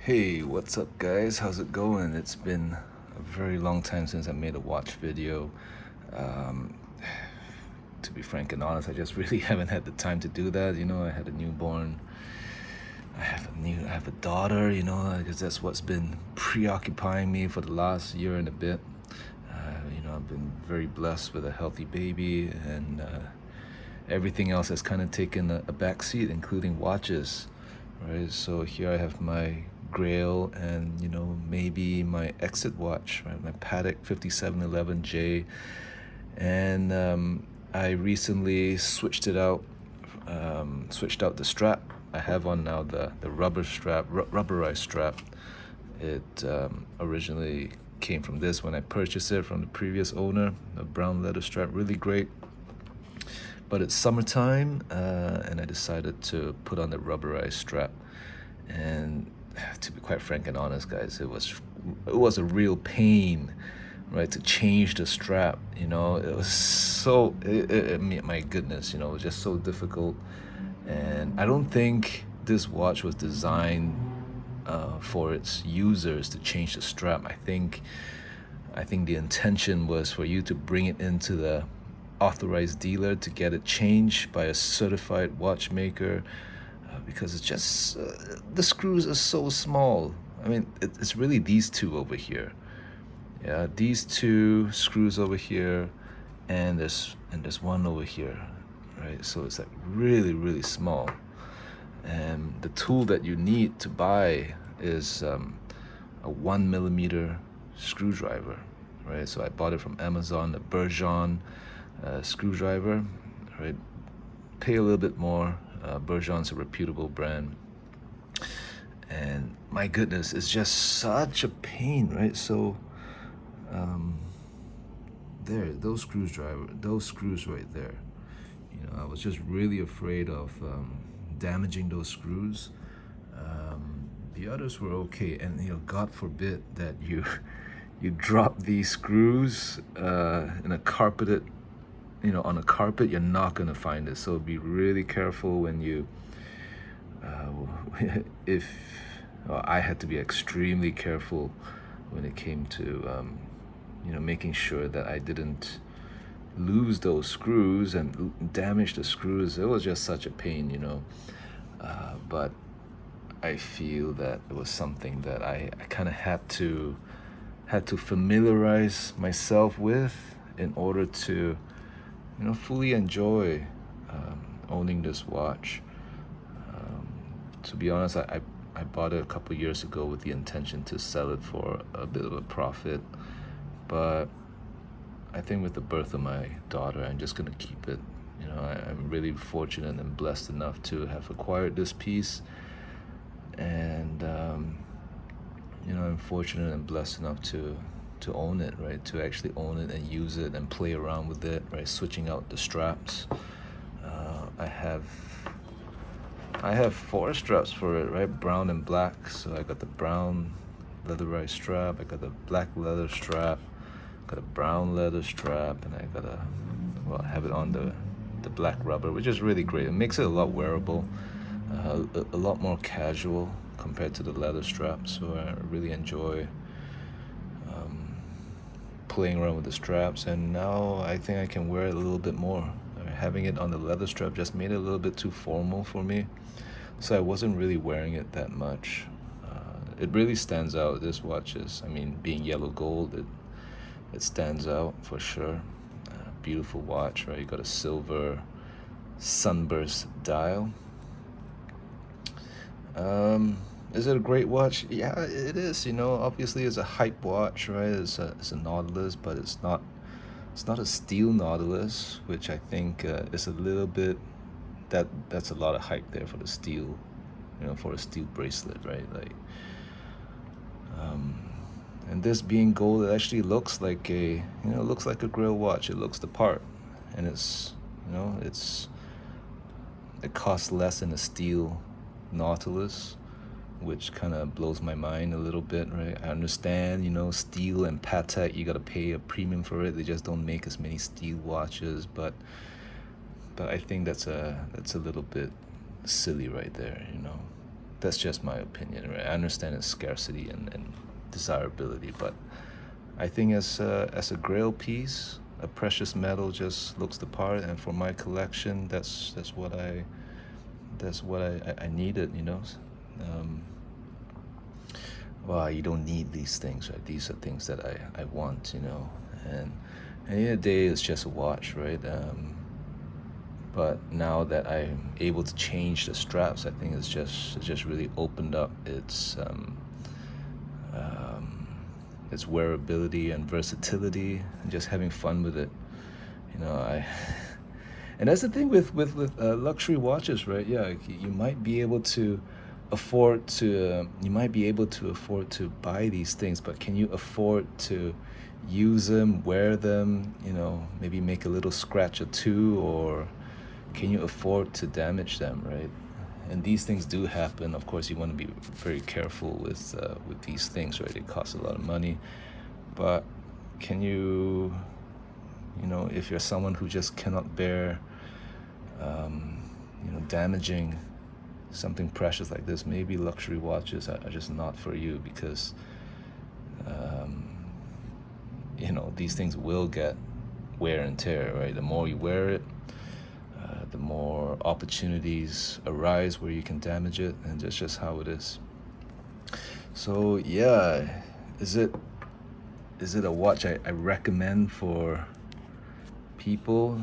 Hey, what's up guys? How's it going? It's been a very long time since I made a watch video. Um, to be frank and honest, I just really haven't had the time to do that. I had a newborn. I have a daughter, because that's what's been preoccupying me for the last year and a bit. I've been very blessed with a healthy baby, and everything else has kind of taken a back seat, including watches, right? So here I have my grail and maybe my exit watch, right? My Patek 5711J, and I recently switched out the strap. I have on now the rubberized strap. It originally came from this when I purchased it from the previous owner, a brown leather strap, really great. But it's summertime, and I decided to put on the rubberized strap. And to be quite frank and honest, guys, it was a real pain, right, to change the strap. It was my goodness, it was just so difficult. And I don't think this watch was designed for its users to change the strap. I think the intention was for you to bring it into the authorized dealer to get it changed by a certified watchmaker, because it's just the screws are so small. I mean, it's really these two over here. Yeah, these two screws over here, and there's one over here, right? So it's like really, really small. And the tool that you need to buy is a 1 millimeter screwdriver, right? So I bought it from Amazon, the Bergeon screwdriver, right? Pay a little bit more. Bergeon's a reputable brand, and my goodness, it's just such a pain, right? So those screws right there, I was just really afraid of damaging those screws. The others were okay, and God forbid that you you drop these screws in a carpeted, on a carpet, you're not gonna find it. So be really careful when you if well, I had to be extremely careful when it came to making sure that I didn't lose those screws and damage the screws. It was just such a pain, but I feel that it was something that I kind of had to familiarize myself with in order to fully enjoy owning this watch. To be honest, I bought it a couple years ago with the intention to sell it for a bit of a profit, but I think with the birth of my daughter, I'm just gonna keep it. I'm really fortunate and blessed enough to have acquired this piece, and I'm fortunate and blessed enough to own it, right? To actually own it and use it and play around with it, right? Switching out the straps. I have 4 straps for it, right? Brown and black. So I got the brown leatherized strap, I got the black leather strap, got a brown leather strap, and I have it on the black rubber, which is really great. It makes it a lot wearable, a lot more casual compared to the leather strap. So I really enjoy playing around with the straps, and now I think I can wear it a little bit more. Having it on the leather strap just made it a little bit too formal for me, so I wasn't really wearing it that much. It really stands out. This watch is, being yellow gold, it stands out for sure. Beautiful watch, right? You got a silver sunburst dial. Is it a great watch? Yeah, it is. Obviously it's a hype watch, right? It's a Nautilus, but it's not a steel Nautilus, which I think is a little bit, that's a lot of hype there for the steel, for a steel bracelet, right? Like, and this being gold, it actually looks like a grail watch. It looks the part, and it costs less than a steel Nautilus, which kind of blows my mind a little bit, right? I understand, steel and Patek, you gotta pay a premium for it. They just don't make as many steel watches, but I think that's a little bit silly right there. That's just my opinion, right? I understand its scarcity and desirability, but I think as a grail piece, a precious metal just looks the part, and for my collection, that's what I needed, you know. Um, well, you don't need these things, right? These are things that I want, you know. And at the end of the day, it's just a watch, right? But now that I'm able to change the straps, I think it's just really opened up its wearability and versatility, and just having fun with it. You know, I and that's the thing with luxury watches, right? Yeah, you might be able to afford to buy these things, but can you afford to use them, wear them, you know, maybe make a little scratch or two, or can you afford to damage them, right? And these things do happen. Of course, you want to be very careful with these things, right? It costs a lot of money, but can you, you know, if you're someone who just cannot bear, you know, damaging something precious like this, maybe luxury watches are just not for you, because you know, these things will get wear and tear, right? The more you wear it, the more opportunities arise where you can damage it, and that's just how it is. So yeah, is it a watch I recommend for people?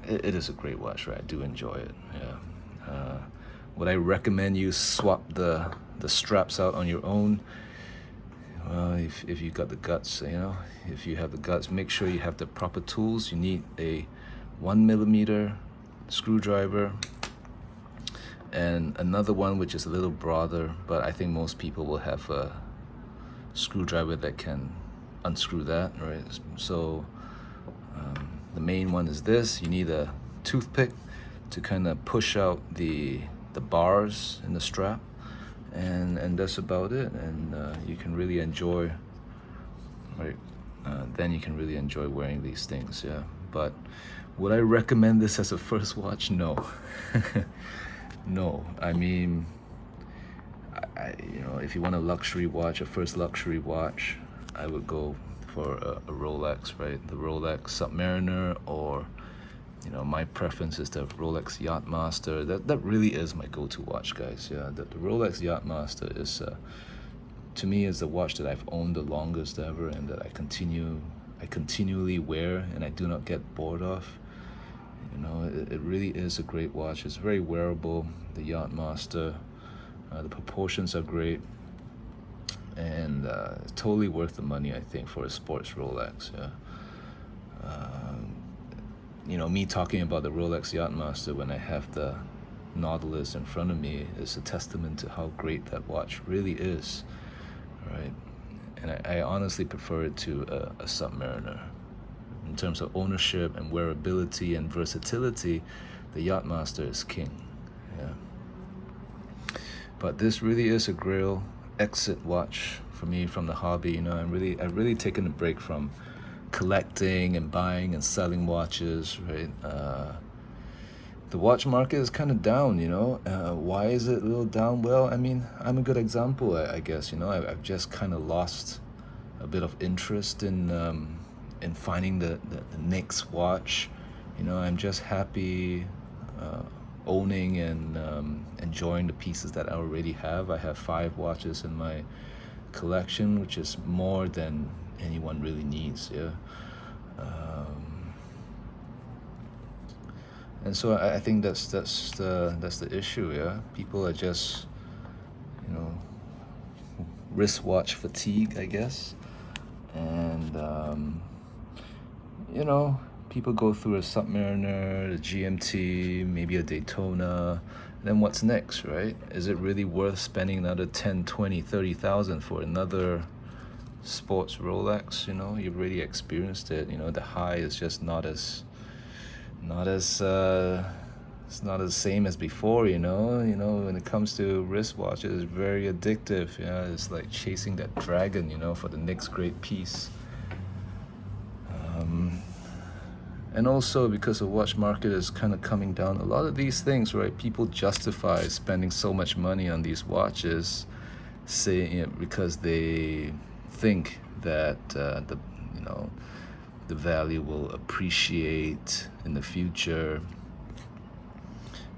It is a great watch, right? I do enjoy it. Yeah. Would I recommend you swap the straps out on your own? Well, if you got the guts, you know, if you have the guts, make sure you have the proper tools. You need a 1mm screwdriver and another one which is a little broader, but I think most people will have a screwdriver that can unscrew that, right? So the main one is this. You need a toothpick to kind of push out the bars in the strap, and that's about it. And you can really enjoy, right? Then you can really enjoy wearing these things, yeah. But would I recommend this as a first watch? No. No. I mean, you know, if you want a luxury watch, a first luxury watch, I would go for a Rolex, right? The Rolex Submariner, or, you know, my preference is the Rolex Yachtmaster. That really is my go-to watch, guys. Yeah, the Rolex Yachtmaster is, to me, is the watch that I've owned the longest ever, and that I continually wear, and I do not get bored of. You know, it really is a great watch. It's very wearable, the Yachtmaster. The proportions are great, and it's totally worth the money, I think, for a sports Rolex. Yeah. You know, me talking about the Rolex Yachtmaster when I have the Nautilus in front of me is a testament to how great that watch really is, right? And I honestly prefer it to a Submariner. In terms of ownership and wearability and versatility, the Yachtmaster is king. Yeah. But this really is a grail exit watch for me from the hobby. You know, I've really taken a break from collecting and buying and selling watches, right? The watch market is kind of down, you know. Why is it a little down? Well, I mean, I'm a good example, I guess. You know, I've just kind of lost a bit of interest in finding the next watch. You know, I'm just happy owning and enjoying the pieces that I already have. I have 5 watches in my collection, which is more than anyone really needs. Yeah. And so I think that's the issue. Yeah, people are just, you know, wristwatch fatigue, I guess. And you know, people go through a Submariner, a GMT, maybe a Daytona. Then what's next, right? Is it really worth spending another 10, 20, 30,000 for another sports Rolex? You know, you've already experienced it. You know, the high is just it's not as same as before. You know, when it comes to wristwatches, it's very addictive. Yeah, it's like chasing that dragon, you know, for the next great piece. And also because the watch market is kind of coming down, a lot of these things, right? People justify spending so much money on these watches, because they think that the value will appreciate in the future,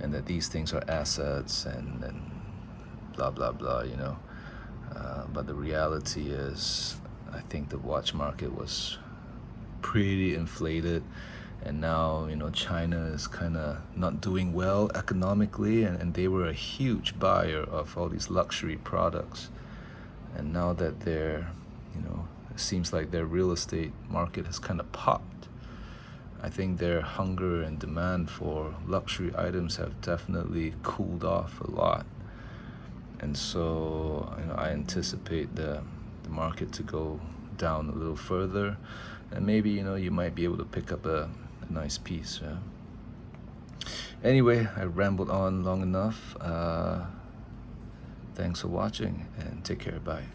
and that these things are assets, and blah blah blah. But the reality is, I think the watch market was pretty inflated, and now China is kind of not doing well economically, and they were a huge buyer of all these luxury products, and now that it seems like their real estate market has kind of popped. I think their hunger and demand for luxury items have definitely cooled off a lot, and so I anticipate the market to go down a little further, and maybe you might be able to pick up a nice piece. Yeah? Anyway, I rambled on long enough. Thanks for watching, and take care. Bye.